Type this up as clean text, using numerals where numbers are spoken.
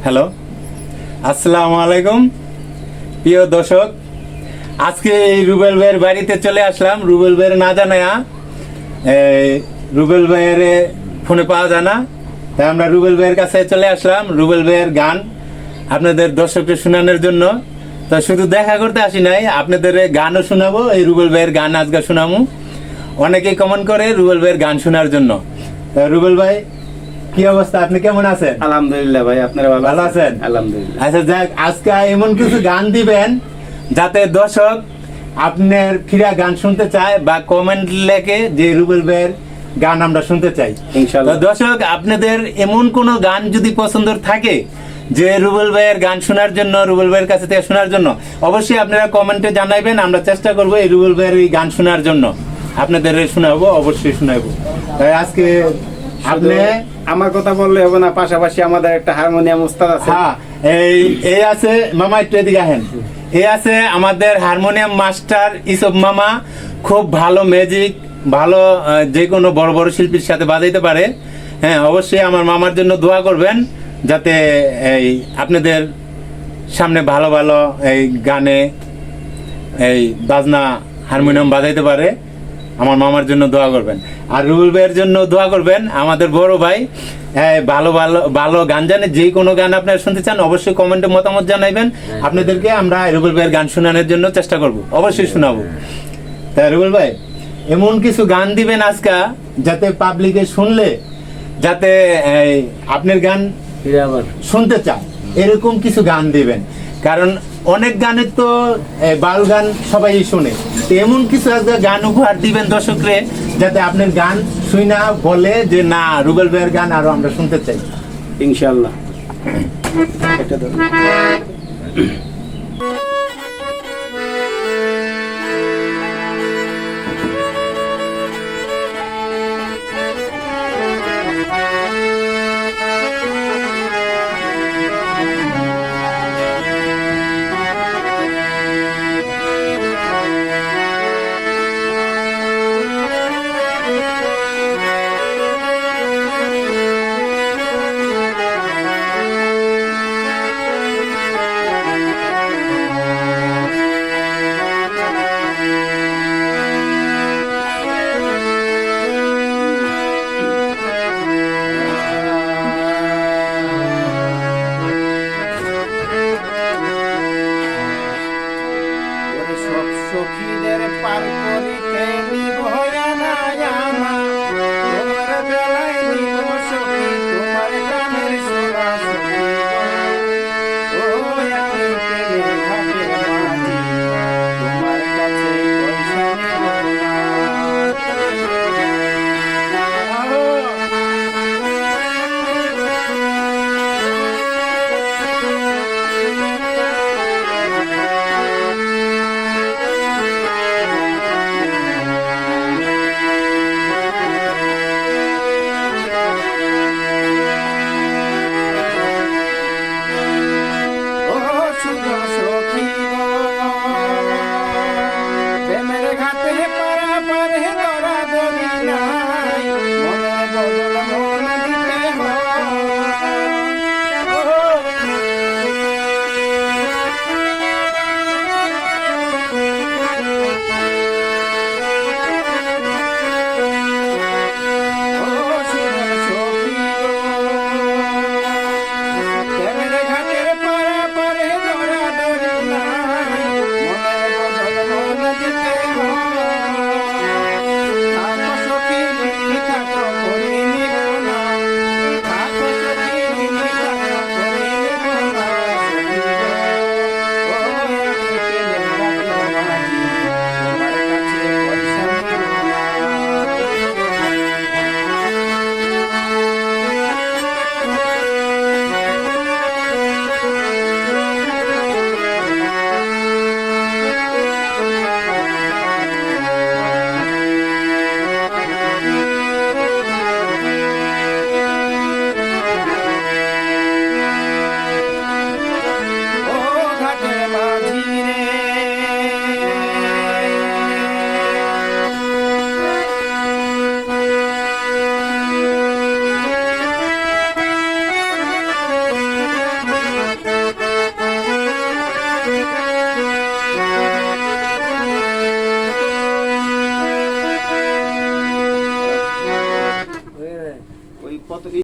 Hello, আসসালামু আলাইকুম প্রিয় দর্শক। আজকে এই রুবেল ভাইয়ের বাড়িতে চলে আসলাম। রুবেল ভাইয়ের না জানায়া রুবেল ভাইয়ের ফোনে পাওয়া যায় না, তাই আমরা রুবেল ভাইয়ের কাছে চলে আসলাম রুবেল ভাইয়ের গান আপনাদের দর্শককে শোনানোর জন্য। তো শুধু দেখা করতে আসি নাই, আপনাদের গানও শোনাবো। এই রুবেল ভাইয়ের গান আজকে শোনাবো। অনেকেই কমেন্ট করে রুবেল ভাইয়ের গান শোনার জন্য। তো রুবেল ভাই, কি অবস্থা, আপনি কেমন আছেন? আলহামদুলিল্লাহ ভাই, আপনারা ভালো আছেন? আলহামদুলিল্লাহ। আচ্ছা যাক, আজকে এমন কিছু গান দিবেন যাতে দর্শক আপনার ফিরা গান শুনতে চায় বা কমেন্ট লেখে যে রুবেল ভাইয়ের গান আমরা শুনতে চাই। ইনশাআল্লাহ। তো দর্শক, আপনাদের এমন কোন গান যদি পছন্দ থাকে যে রুবেল ভাইয়ের গান শোনার জন্য, রুবেল ভাইয়ের কাছে থেকে শোনার জন্য, অবশ্যই আপনারা কমেন্টে জানাইবেন। আমরা চেষ্টা করবো এই রুবেল ভাইয়ের এই গান শোনার জন্য, আপনাদের শোনাবো, অবশ্যই শোনাবো। তাই আজকে আপনি আমার কথা বললে হবে না, পাশাপাশি আমাদের একটা হারমোনিয়াম উস্তাদ আছে। হ্যাঁ, এই আছে মামা, একটু এদিকে আসেন। এই আছে আমাদের হারমোনিয়াম মাস্টার ইসব মামা, খুব ভালো ম্যাজিক, ভালো যে কোনো বড় বড় শিল্পীর সাথে বাজাইতে পারে। হ্যাঁ, অবশ্যই আমার মামার জন্য দোয়া করবেন যাতে এই আপনাদের সামনে ভালো ভালো এই গানে এই বাজনা হারমোনিয়াম বাজাইতে পারে। আমার মামার জন্য দোয়া করবেন, আর রুবেল ভাইয়ের জন্য দোয়া করবেন। আমাদের বড় ভাই ভালো ভালো ভালো গান জানে। যে কোনো গান আপনারা শুনতে চান অবশ্যই কমেন্টে মতামত জানাইবেন। আপনাদেরকে আমরা রুবেল ভাইয়ের গান শোনানোর জন্য চেষ্টা করব, অবশ্যই শোনাবো। তাই রুবেল ভাই, এমন কিছু গান দিবেন আজকে যাতে পাবলিকে শুনলে যাতে আপনার গান শুনতে চায়, এরকম কিছু গান দিবেন। কারণ অনেক গানের তো বাল গান সবাই শোনে, তো এমন কিছু একটা গান উপহার দিবেন দর্শকরে যাতে আপনার গান শুই না বলে যে না, রুবেল ভাইয়ের গান আরো আমরা শুনতে চাই। ইনশাআল্লাহ। এটা ধরুন। কত